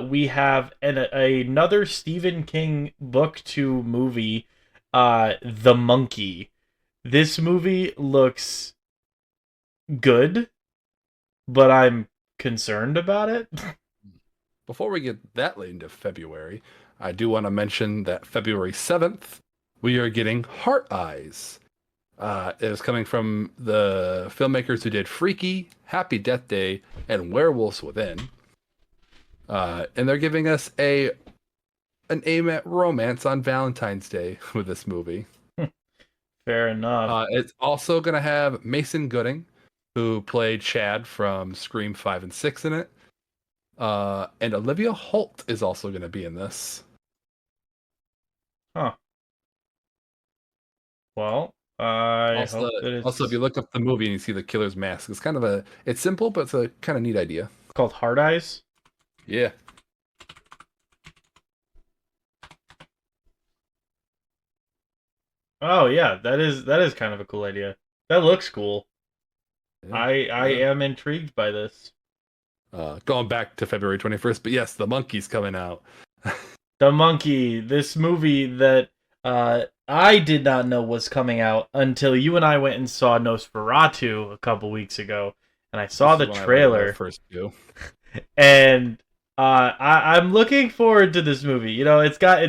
We have another Stephen King book to movie, The Monkey. This movie looks good, but I'm concerned about it. Before we get that late into February, I do want to mention that February 7th, we are getting Heart Eyes. It is coming from the filmmakers who did Freaky, Happy Death Day, and Werewolves Within. And they're giving us an aim at romance on Valentine's Day with this movie. Fair enough. It's also going to have Mason Gooding, who played Chad from Scream 5 and 6 in it. And Olivia Holt is also going to be in this. Huh. Well, I Also, hope that also, if it's you look up the movie and you see the killer's mask, it's simple, but it's a kind of neat idea. called Hard Eyes. Yeah. Oh yeah, that is kind of a cool idea. That looks cool. Yeah. I Yeah. am intrigued by this. Going back to February 21st, but yes, The Monkey's coming out. The Monkey, this movie that I did not know was coming out until you and I went and saw Nosferatu a couple weeks ago, and I saw the This is when I went to my trailer, first view. and I'm looking forward to this movie. You know, it's got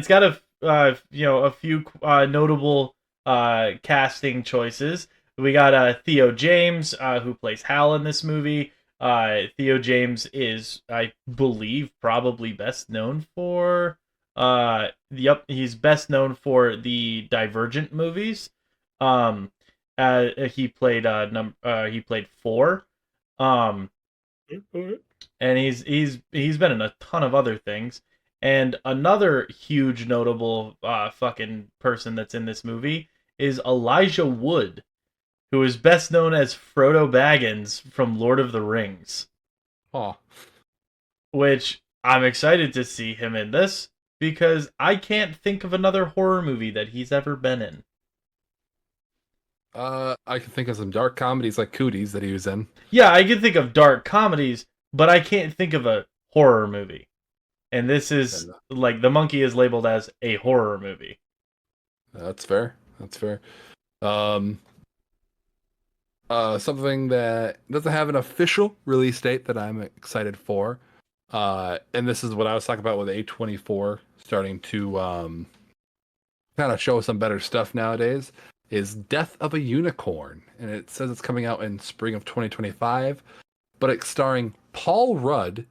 a few notable casting choices. We got Theo James who plays Hal in this movie. Theo James is, I believe, probably best known for he's best known for the Divergent movies. Um he played 4. Um and he's been in a ton of other things. And another huge notable fucking person that's in this movie is Elijah Wood, who is best known as Frodo Baggins from Lord of the Rings, Oh, which I'm excited to see him in this because I can't think of another horror movie that he's ever been in. I can think of some dark comedies like Cooties that he was in. Yeah, I can think of dark comedies, but I can't think of a horror movie. And this is And like The Monkey is labeled as a horror movie. that's fair. That's fair. Um, Something that doesn't have an official release date that I'm excited for. And this is what I was talking about with A24 starting to kind of show some better stuff nowadays, is Death of a Unicorn. And it says it's coming out in spring of 2025, but it's starring Paul Rudd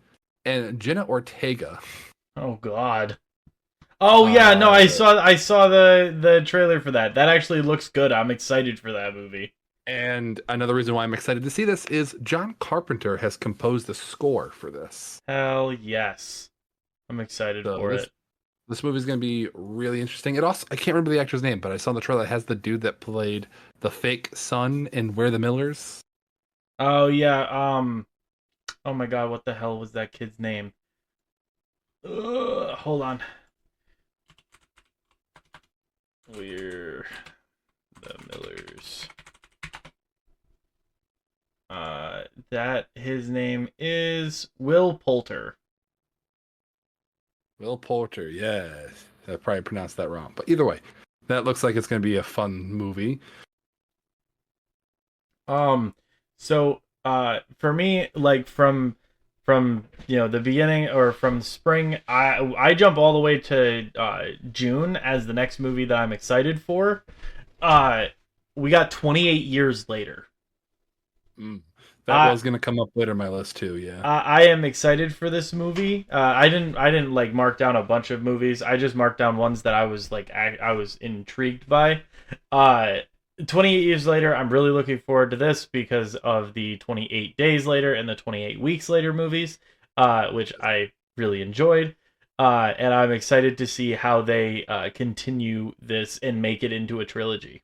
and Jenna Ortega. Oh God. Oh yeah, no, I saw the trailer for that. That actually looks good. I'm excited for that movie. And another reason why I'm excited to see this is John Carpenter has composed the score for this. Hell yes. I'm excited So for this it. this movie's gonna be really interesting. It also, I can't remember the actor's name, but I saw in the trailer it has the dude that played the fake son in Where the Millers. Oh yeah, oh my God, what the hell was that kid's name? Hold on. We're the Millers. That his name is Will Poulter. Will Poulter, yes. I probably pronounced that wrong. But either way, that looks like it's gonna be a fun movie. So for me, like from the beginning or from spring, I jump all the way to June as the next movie that I'm excited for. Uh, we got 28 years later. Mm. I That was gonna come up later in my list too, yeah. I am excited for this movie. I didn't like mark down a bunch of movies. I just marked down ones that I was like I was intrigued by. Uh, 28 years later, I'm really looking forward to this because of the 28 days later and the 28 weeks later movies, which I really enjoyed. And I'm excited to see how they continue this and make it into a trilogy.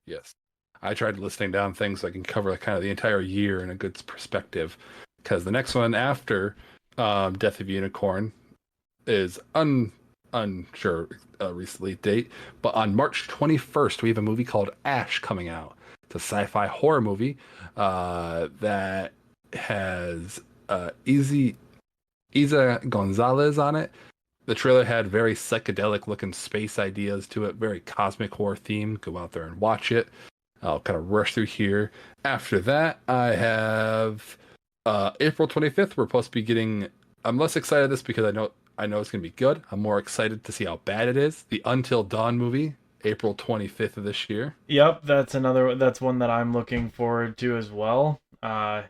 Yes. I tried listing down things so I can cover kind of the entire year in a good perspective. Because the next one after Death of Unicorn is unsure release date, but on March 21st we have a movie called Ash coming out. It's a sci-fi horror movie that has Isa Gonzalez on it. The trailer had very psychedelic looking space ideas to it, very cosmic horror theme. Go out there and watch it. I'll kind of rush through here. After that, I have April 25th. We're supposed to be getting. I'm less excited this because I know I know it's going to be good. I'm more excited to see how bad it is. The Until Dawn movie, April 25th of this year. Yep, that's one that I'm looking forward to as well. I'm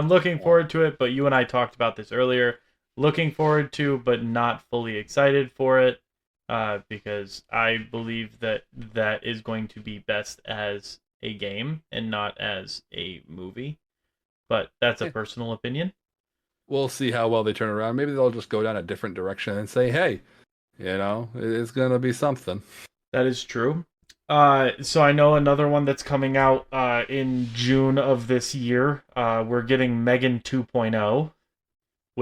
looking Um, forward to it, but you and I talked about this earlier. Looking forward to, but not fully excited for it, because I believe that that is going to be best as a game and not as a movie. But that's a yeah, personal opinion. we'll see how well they turn around. Maybe they'll just go down a different direction and say, hey, it's going to be something. That is true. So I know another one that's coming out in June of this year. We're getting Megan 2.0,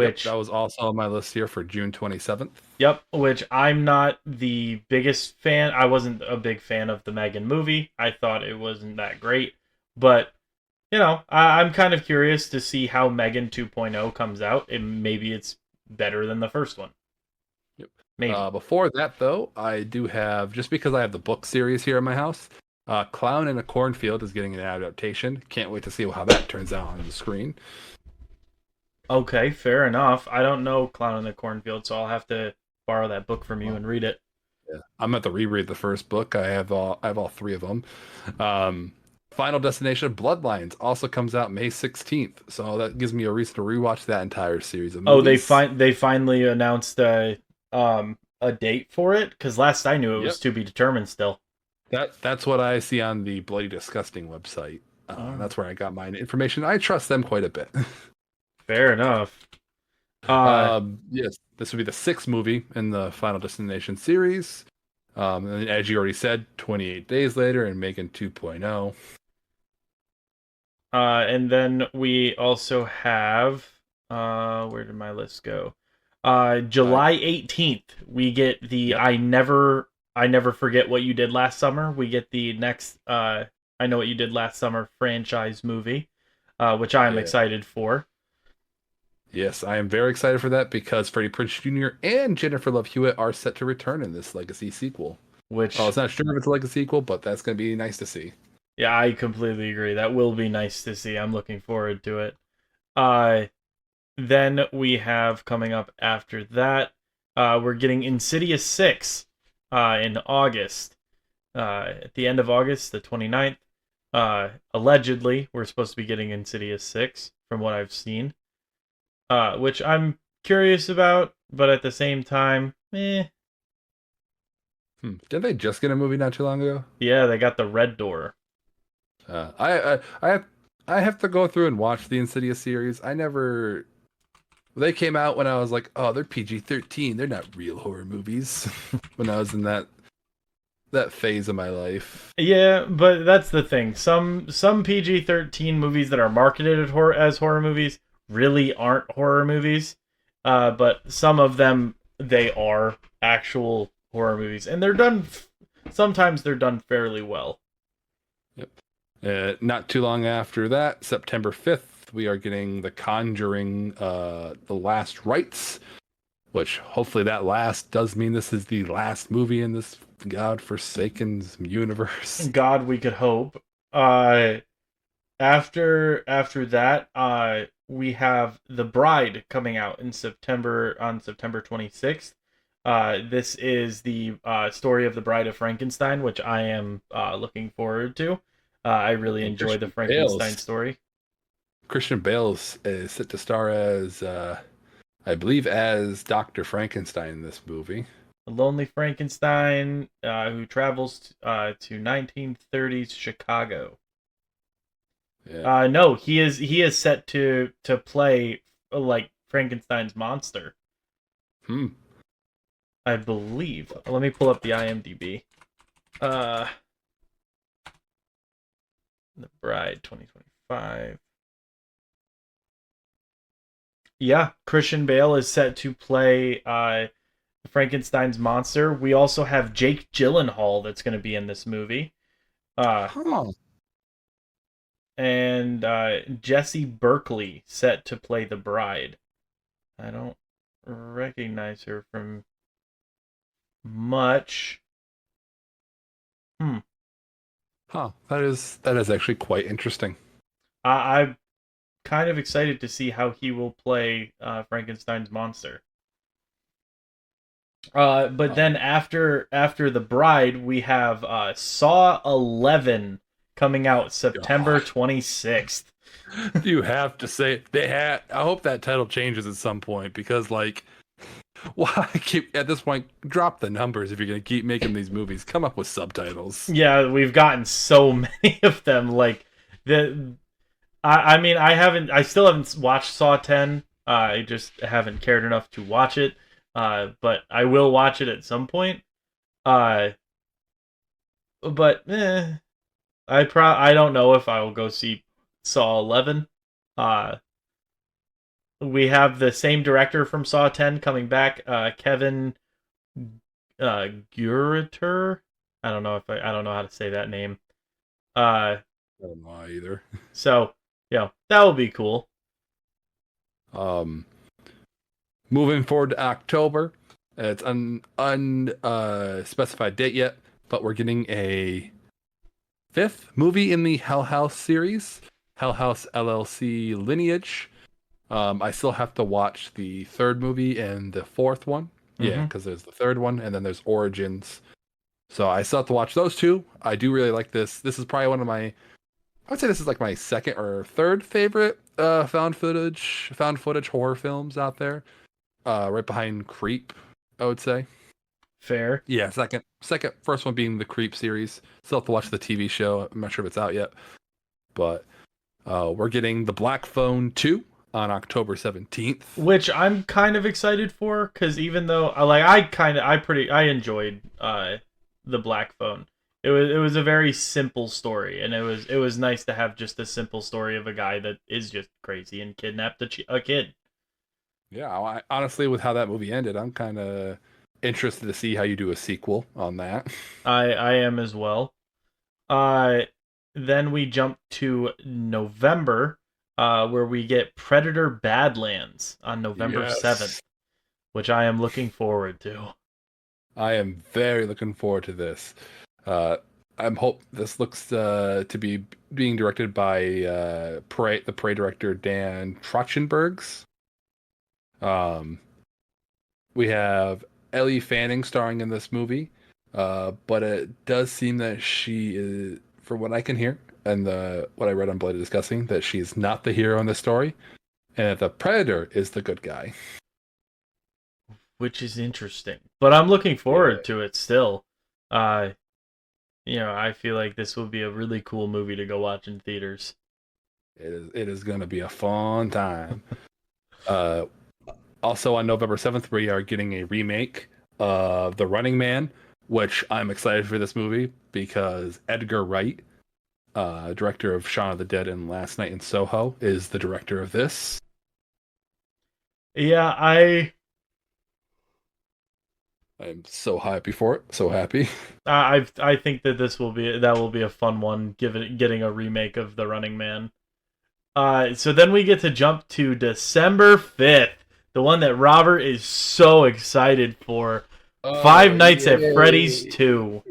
Yep, that which, was also on my list here for June 27th. yep, which I'm not the biggest fan. I wasn't a big fan of the Megan movie. I thought it wasn't that great, but I'm kind of curious to see how Megan 2.0 comes out, and maybe it's better than the first one. Yep. Maybe. Before that, though, I do have, just because I have the book series here in my house, Clown in a Cornfield is getting an adaptation. Can't wait to see how that turns out on the screen. Okay, fair enough. I don't know Clown in the Cornfield, so I'll have to borrow that book from you Well, and read it. yeah. I'm at to reread the first book. I have all three of them. Final Destination Bloodlines also comes out May 16th, so that gives me a reason to rewatch that entire series of Oh, movies. they finally announced a date for it because last I knew it was Yep, to be determined still. that's what I see on the Bloody Disgusting website. Oh, That's where I got my information. I trust them quite a bit. fair enough. Uh, Yes, this would be the sixth movie in the Final Destination series. And as you already said, 28 Days Later and Megan 2.0. and then we also have where did my list go? Uh, July 18th, we get the yep. I never forget what you did last summer. We get the next I know what you did last summer franchise movie, which I am Yeah. excited for. Yes, I am very excited for that because Freddie Prinze Jr. and Jennifer Love Hewitt are set to return in this Legacy sequel. Oh, Which, it's not sure if it's a Legacy sequel, but that's going to be nice to see. yeah, I completely agree. That will be nice to see. I'm looking forward to it. Uh, then we have coming up after that, we're getting Insidious 6 in August. At the end of August, the 29th. Allegedly, we're supposed to be getting Insidious 6 from what I've seen, which I'm curious about, but at the same time, Didn't they just get a movie not too long ago? yeah, they got the Red Door. I have to go through and watch the Insidious series. I never. They came out when I was like, oh, they're PG-13. They're not real horror movies. When I was in that phase of my life. Yeah, but that's the thing. Some PG-13 movies that are marketed as horror movies really aren't horror movies. But some of them they are actual horror movies, and they're done. Sometimes they're done fairly well. Yep. Not too long after that, September 5th, we are getting The Conjuring, The Last Rites, which hopefully that last does mean this is the last movie in this godforsaken universe. God, we could hope. Uh, after that, we have The Bride coming out in September on September 26th. This is the story of the Bride of Frankenstein, which I am looking forward to. I really And enjoy the Frankenstein story. Christian Bale's is set to star as, I believe, as Dr. Frankenstein in this movie. A lonely Frankenstein who travels to 1930s Chicago. Yeah. No, he is set to play like Frankenstein's monster, Hmm. I believe. Let me pull up the IMDb. Uh, The Bride 2025. Yeah, Christian Bale is set to play Frankenstein's monster. We also have Jake Gyllenhaal that's going to be in this movie. Uh, Huh. and Jesse Berkeley set to play the bride. I don't recognize her from much. Hmm. Huh. That is actually quite interesting. I'm kind of excited to see how he will play Frankenstein's monster. But then after The Bride, we have Saw 11 coming out September God. 26th. You have to say they had. I hope that title changes at some point because, like, why keep at this point? Drop the numbers if you're gonna keep making these movies. Come up with subtitles. Yeah, we've gotten so many of them. Like the, I mean, I still haven't watched Saw 10. I just haven't cared enough to watch it. But I will watch it at some point. Uh, but I don't know if I will go see Saw 11. Uh, we have the same director from Saw 10 coming back, Kevin Gurater. I don't know how to say that name. Uh, I don't know either. so that will be cool. Um, moving forward to October, it's specified date yet, but we're getting a fifth movie in the Hell House series, Hell House LLC Lineage. I still have to watch the third movie and the fourth one. Yeah, Mm-hmm. because there's the third one and then there's Origins. So I still have to watch those two. I do really like this. This is probably one of my, I would say this is like my second or third favorite found footage horror films out there. Right behind Creep, I would say. Fair. Yeah, second, first one being the Creep series. Still have to watch the TV show. I'm not sure if it's out yet, but we're getting the Black Phone 2 on October 17th. Which I'm kind of excited for, because even though I enjoyed the Black Phone. It was a very simple story, and it was nice to have just a simple story of a guy that is just crazy and kidnapped a kid. Yeah, honestly, with how that movie ended, I'm kind of interested to see how you do a sequel on that. I am as well. Uh, then we jump to November, where we get Predator Badlands on November Yes. 7th, which I am looking forward to. I am very looking forward to this. Uh, I'm hope this looks to be being directed by the Prey director Dan Trachtenbergs. Um, we have Ellie Fanning starring in this movie, but it does seem that she is, from what I can hear and what I read on Bloody Discussing, that she's not the hero in the story, and that the Predator is the good guy. Which is interesting. But I'm looking Yeah, forward to it still. Uh, I feel like this will be a really cool movie to go watch in theaters. it is going to be a fun time. Uh, Also on November 7th, we are getting a remake of The Running Man, which I'm excited for this movie because Edgar Wright, director of Shaun of the Dead and Last Night in Soho, is the director of this. Yeah, I'm so happy for it. So happy. I think that that will be a fun one, getting a remake of The Running Man. So then we get to jump to December 5th, the one that Robert is so excited for. Five Oh, Nights at Freddy's yay. 2.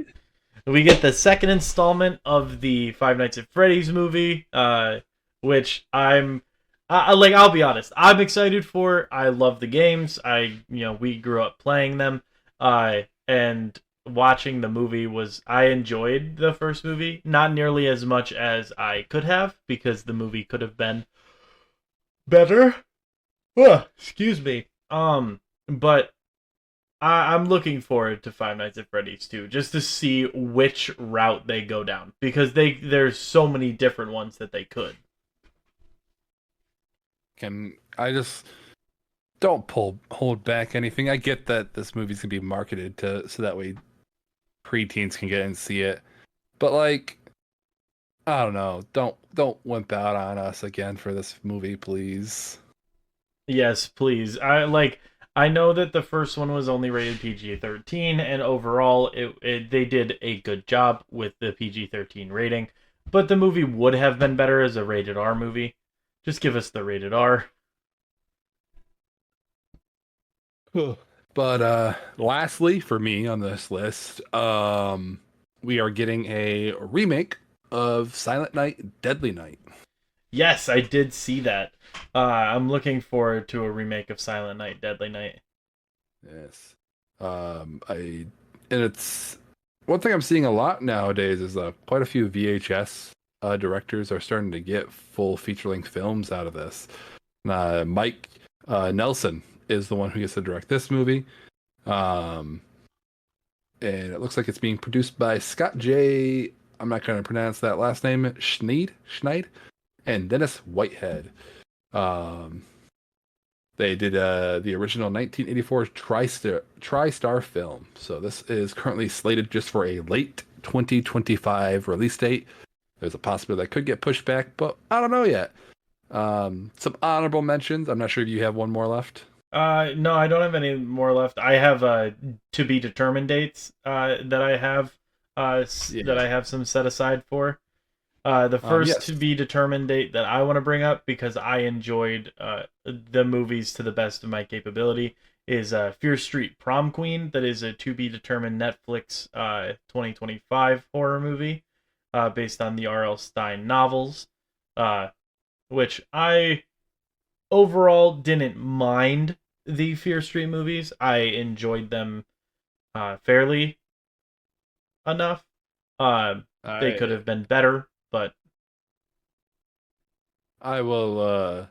We get the second installment of the Five Nights at Freddy's movie, which I'll be honest, I'm excited for. I love the games. We grew up playing them, and watching the movie I enjoyed the first movie, not nearly as much as I could have, because the movie could have been better. Excuse me. But I'm looking forward to Five Nights at Freddy's too, just to see which route they go down, because there's so many different ones that they could. Can I just don't hold back anything? I get that this movie's gonna be marketed to so that way preteens can get and see it, but like I don't know. Don't wimp out on us again for this movie, please. Yes, please. I know that the first one was only rated PG-13, and overall they did a good job with the PG-13 rating, but the movie would have been better as a rated R movie. Just give us the rated R. But lastly for me on this list, we are getting a remake of Silent Night, Deadly Night. Yes, I did see that. I'm looking forward to a remake of Silent Night, Deadly Night. Yes. I and it's one thing I'm seeing a lot nowadays is quite a few VHS directors are starting to get full feature-length films out of this. Mike Nelson is the one who gets to direct this movie. Um, and it looks like it's being produced by Scott J. I'm not going to pronounce that last name. Schneid, and Dennis Whitehead. Um, they did the original 1984 TriStar film. So this is currently slated just for a late 2025 release date. There's a possibility that could get pushed back, but I don't know yet. Some honorable mentions. I'm not sure if you have one more left. No, I don't have any more left. I have to be determined dates that I have that Yeah. I have some set aside for. The first Yes. to be determined date that I want to bring up because I enjoyed the movies to the best of my capability is Fear Street Prom Queen. That is a to be determined Netflix 2025 horror movie based on the R.L. Stein novels, uh, which I overall didn't mind the Fear Street movies. I enjoyed them fairly enough. Uh, they could I have been better, but I will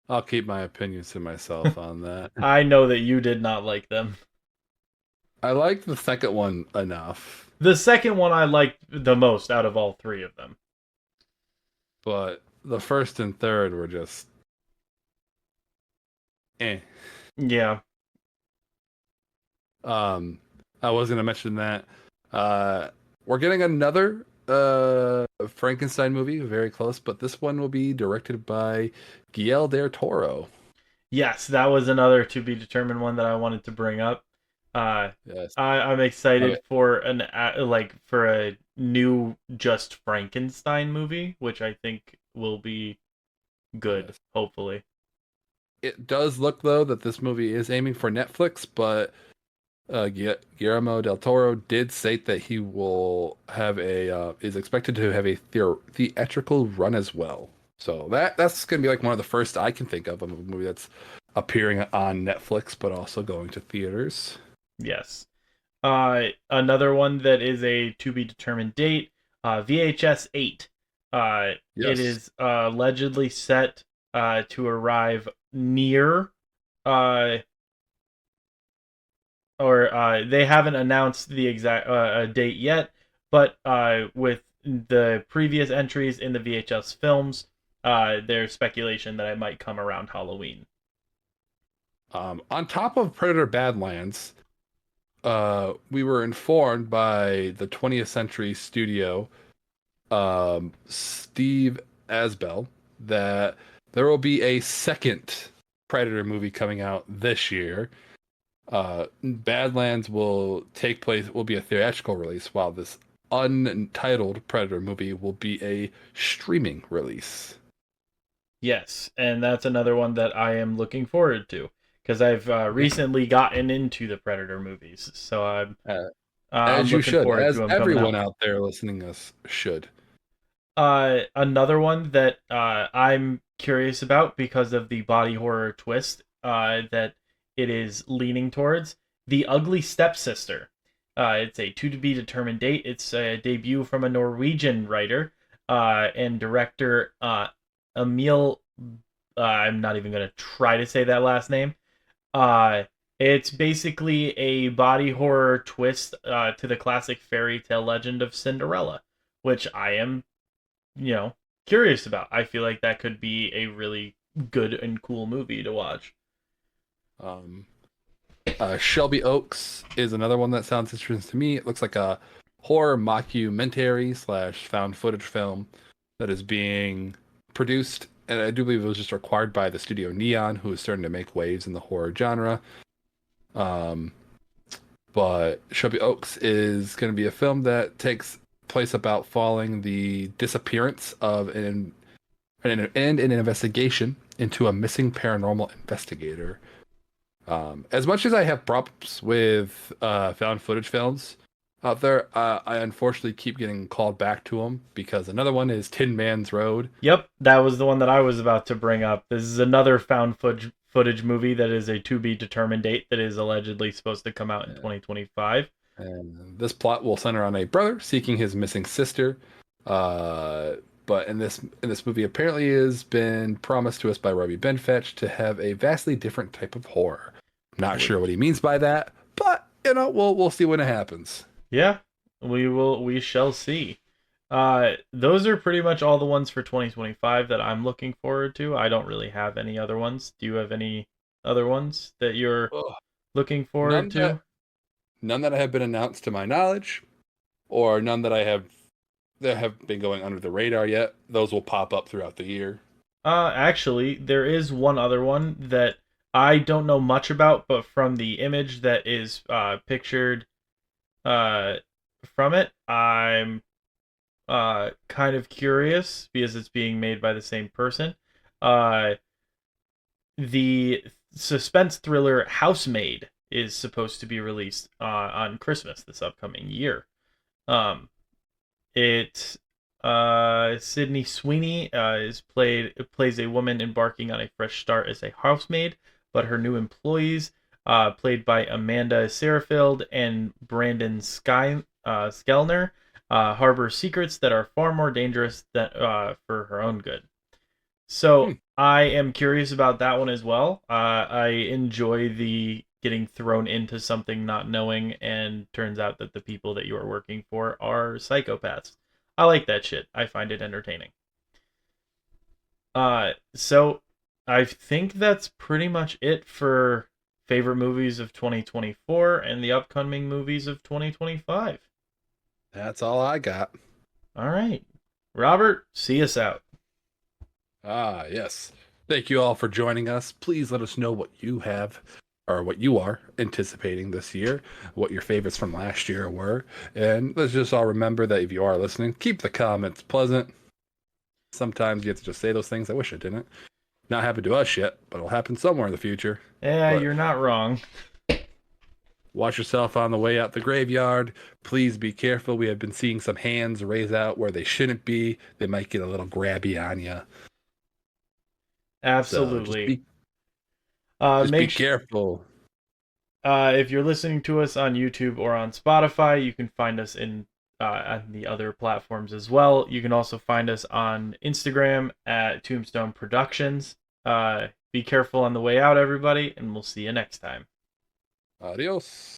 I'll keep my opinions to myself on that. I know that you did not like them. I like the second one enough, The second one I liked the most out of all three of them. but the first and third were just eh. Yeah. Um, I was gonna mention that we're getting another Frankenstein movie, very close, but this one will be directed by Guillermo del Toro. Yes, that was another to be determined one that I wanted to bring up. Uh, Yes. I'm Okay. excited for for a new Just Frankenstein movie, which I think will be good. Yes. Hopefully, It does look though that this movie is aiming for Netflix, but Guillermo del Toro did state that he will have a is expected to have a theatrical run as well. So that's gonna be like one of the first I can think of a movie that's appearing on Netflix, but also going to theaters. yes. Another one that is a to be determined date. VHS 8. It Yes. is allegedly set to arrive near uh or they haven't announced the exact date yet, but with the previous entries in the VHS films, there's speculation that it might come around Halloween. On top of Predator Badlands, we were informed by the 20th Century Studio, Steve Asbell, that there will be a second Predator movie coming out this year. Badlands will be a theatrical release, while this untitled Predator movie will be a streaming release. Yes, and that's another one that I am looking forward to because I've recently gotten into the Predator movies, so Uh, I'm as you looking should, forward to as them coming everyone out. out there listening us should. Another one that I'm curious about because of the body horror twist that it is leaning towards, The Ugly Stepsister. It's a to be determined date. It's a debut from a Norwegian writer and director, Emil. I'm not even going to try to say that last name. Uh, it's basically a body horror twist to the classic fairy tale legend of Cinderella, which I am, you know, curious about. I feel like that could be a really good and cool movie to watch. Um, Shelby Oaks is another one that sounds interesting to me. It looks like a horror mockumentary slash found footage film that is being produced, and I do believe it was just acquired by the studio Neon, who is starting to make waves in the horror genre. Um, but Shelby Oaks is going to be a film that takes place about following the disappearance of an investigation into a missing paranormal investigator. As much as I have problems with found footage films out there, I unfortunately keep getting called back to them because another one is Tin Man's Road. Yep, that was the one that I was about to bring up. This is another footage movie that is a to be determined date that is allegedly supposed to come out in Yeah. 2025. And this plot will center on a brother seeking his missing sister. Uh, but in this movie, apparently has been promised to us by Robbie Benfetch to have a vastly different type of horror. Not sure what he means by that, but we'll see when it happens. Yeah, we shall see. Those are pretty much all the ones for 2025 that I'm looking forward to. I don't really have any other ones. Do you have any other ones that you're Ugh. looking forward None to? that none that have been announced to my knowledge, or none that have been going under the radar yet. Those will pop up throughout the year. Actually, there is one other one that I don't know much about, but from the image that is pictured uh from it, I'm kind of curious because it's being made by the same person. Uh the suspense thriller Housemaid is supposed to be released on Christmas this upcoming year. Um, it Sydney Sweeney plays a woman embarking on a fresh start as a housemaid, but her new employees, played by Amanda Seyfried and Brandon Skellner, harbor secrets that are far more dangerous than for her own good. Hmm. So I am curious about that one as well. I enjoy the getting thrown into something not knowing, and turns out that the people that you are working for are psychopaths. I like that shit. I find it entertaining. So I think that's pretty much it for favorite movies of 2024 and the upcoming movies of 2025. That's all I got. All right, Robert, see us out. Ah, yes. Thank you all for joining us. Please let us know what you have or what you are anticipating this year, what your favorites from last year were. And let's just all remember that if you are listening, keep the comments pleasant. Sometimes you have to just say those things. I wish I didn't. Not happened to us yet, but it'll happen somewhere in the future. Yeah, But you're not wrong. watch yourself on the way out the graveyard. Please be careful. We have been seeing some hands raise out where they shouldn't be. They might get a little grabby on you. So just Absolutely. be just be Make careful. If you're listening to us on YouTube or on Spotify, you can find us on the other platforms as well. You can also find us on Instagram at Tombstone Productions. Be careful on the way out, everybody, and we'll see you next time. Adios.